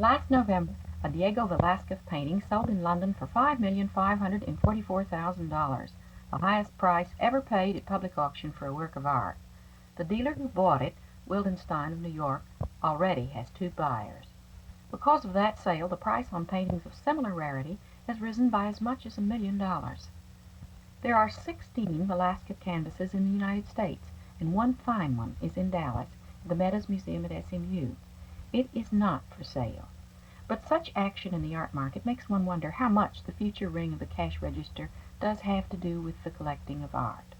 Last November, a Diego Velázquez painting sold in London for $5,544,000, the highest price ever paid at public auction for a work of art. The dealer who bought it, Wildenstein of New York, already has 2 buyers. Because of that sale, the price on paintings of similar rarity has risen by as much as $1 million. There are 16 Velázquez canvases in the United States, and one fine one is in Dallas, at the Meadows Museum at SMU. It is not for sale. But such action in the art market makes one wonder how much the future ring of the cash register does have to do with the collecting of art.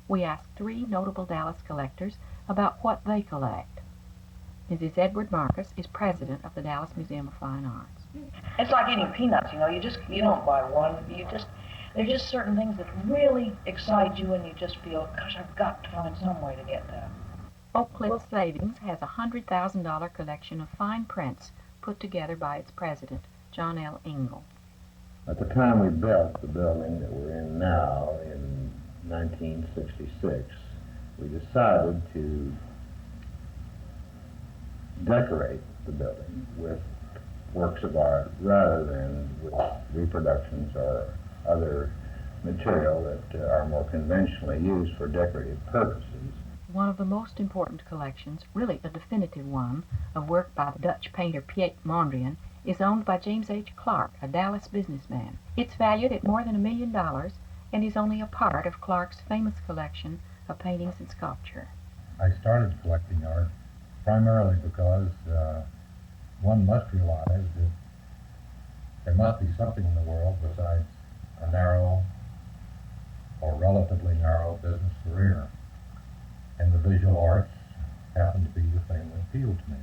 We asked 3 notable Dallas collectors about what they collect. Mrs. Edward Marcus is president of the Dallas Museum of Fine Arts. It's like eating peanuts, you know, you don't buy one, there's just certain things that really excite you and you just feel, gosh, I've got to find some way to get that. Oak Cliff Savings has a $100,000 collection of fine prints put together by its president, John L. Engel. At the time we built the building that we're in now, in 1966, we decided to decorate the building with works of art rather than with reproductions or other material that are more conventionally used for decorative purposes. One of the most important collections, really a definitive one, of work by the Dutch painter Piet Mondrian is owned by James H. Clark, a Dallas businessman. It's valued at more than $1 million and is only a part of Clark's famous collection of paintings and sculpture. I started collecting art primarily because one must realize that there must be something in the world besides a narrow or relatively narrow business career. And the visual arts happen to be the thing that appealed to me.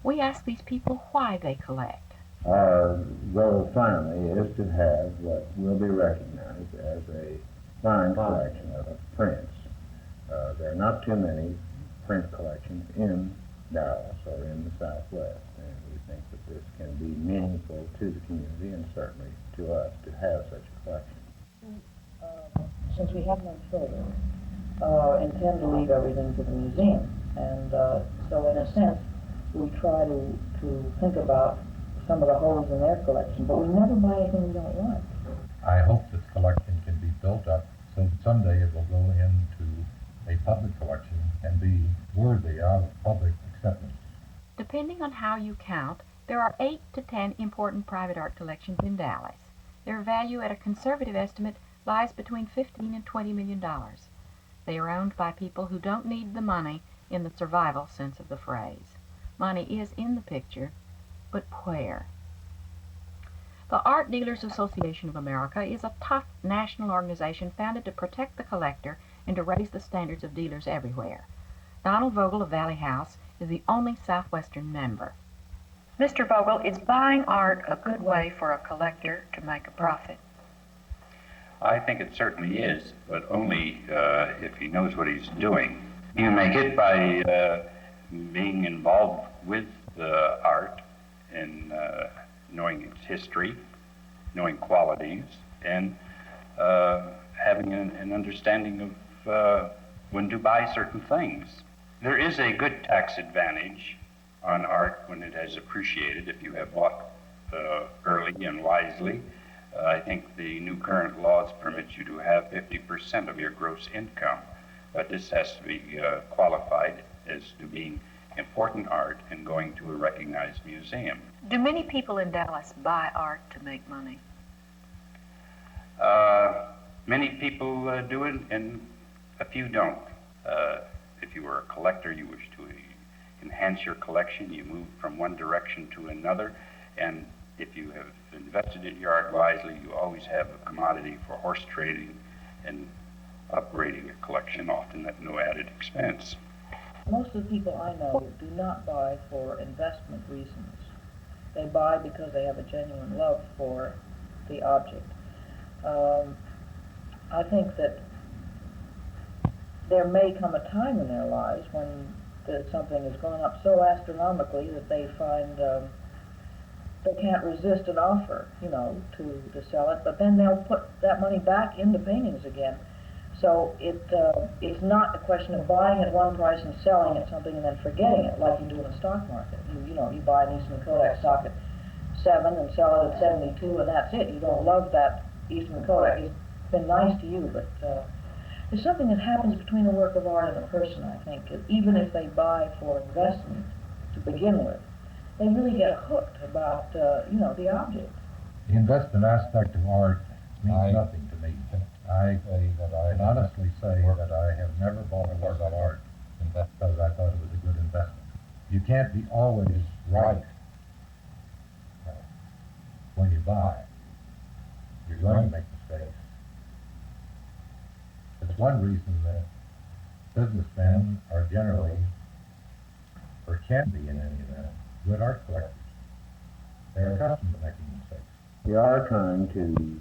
We asked these people why they collect. Our goal finally is to have what will be recognized as a fine collection of prints. There are not too many print collections in Dallas or in the Southwest, and we think that this can be meaningful to the community and certainly to us to have such a collection. Since we have no children, intend to leave everything to the museum, and so in a sense we try to think about some of the holes in their collection, but we never buy anything we don't like. I hope this collection can be built up so that someday it will go into a public collection and be worthy of public acceptance. Depending on how you count, there are 8 to 10 important private art collections in Dallas. Their value at a conservative estimate lies between $15 and $20 million. They are owned by people who don't need the money in the survival sense of the phrase. Money is in the picture, but where? The Art Dealers Association of America is a tough national organization founded to protect the collector and to raise the standards of dealers everywhere. Donald Vogel of Valley House is the only Southwestern member. Mr. Vogel, is buying art a good way for a collector to make a profit? I think it certainly is, but only if he knows what he's doing. You make it by being involved with the art and knowing its history, knowing qualities, and having an understanding of when to buy certain things. There is a good tax advantage on art when it has appreciated if you have bought early and wisely. I think the new current laws permit you to have 50% of your gross income, but this has to be qualified as to being important art and going to a recognized museum. Do many people in Dallas buy art to make money? Many people do it, and a few don't. If you were a collector, you wish to enhance your collection, you move from one direction to another, and if you have invested in your art wisely, you always have a commodity for horse trading and upgrading your collection, often at no added expense. Most of the people I know do not buy for investment reasons. They buy because they have a genuine love for the object. I think that there may come a time in their lives when something has gone up so astronomically that they find they can't resist an offer, to sell it, but then they'll put that money back into paintings again. So it's not a question of buying at one price and selling at something and then forgetting it like you do in the stock market. You buy an Eastman Kodak stock at 7 and sell it at 72 and that's it. You don't love that Eastman Kodak. It's been nice to you, but there's something that happens between a work of art and a person, I think. Even if they buy for investment to begin with, they really get hooked about, the object. The investment aspect of art means nothing to me. I can honestly say that I have never bought a work of art because I thought it was a good investment. You can't be always right when you buy. You're going to make mistakes. It's one reason that businessmen are generally, or can be in any event, good art collectors. They're accustomed to making mistakes. We are trying to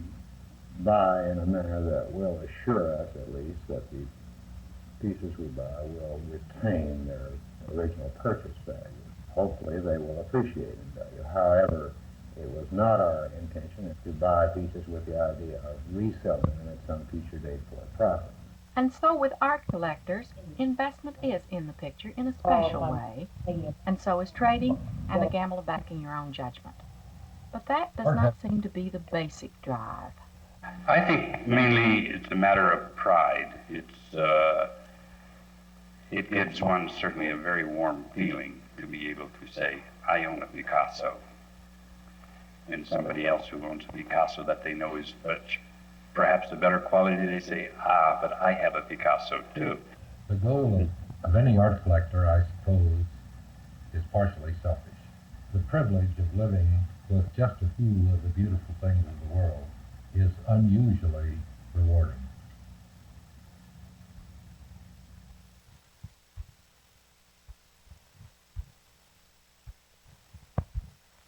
buy in a manner that will assure us, at least, that the pieces we buy will retain their original purchase value. Hopefully they will appreciate in value. However, it was not our intention to buy pieces with the idea of reselling them at some future date for a profit. And so with art collectors, investment is in the picture in a special way, and so is trading and the gamble of backing your own judgment. But that does not seem to be the basic drive. I think mainly it's a matter of pride. It gives one certainly a very warm feeling to be able to say, I own a Picasso. And somebody else who owns a Picasso that they know is perhaps a better quality, they say, but I have a Picasso too. The goal of any art collector, I suppose, is partially selfish. The privilege of living with just a few of the beautiful things of the world is unusually rewarding.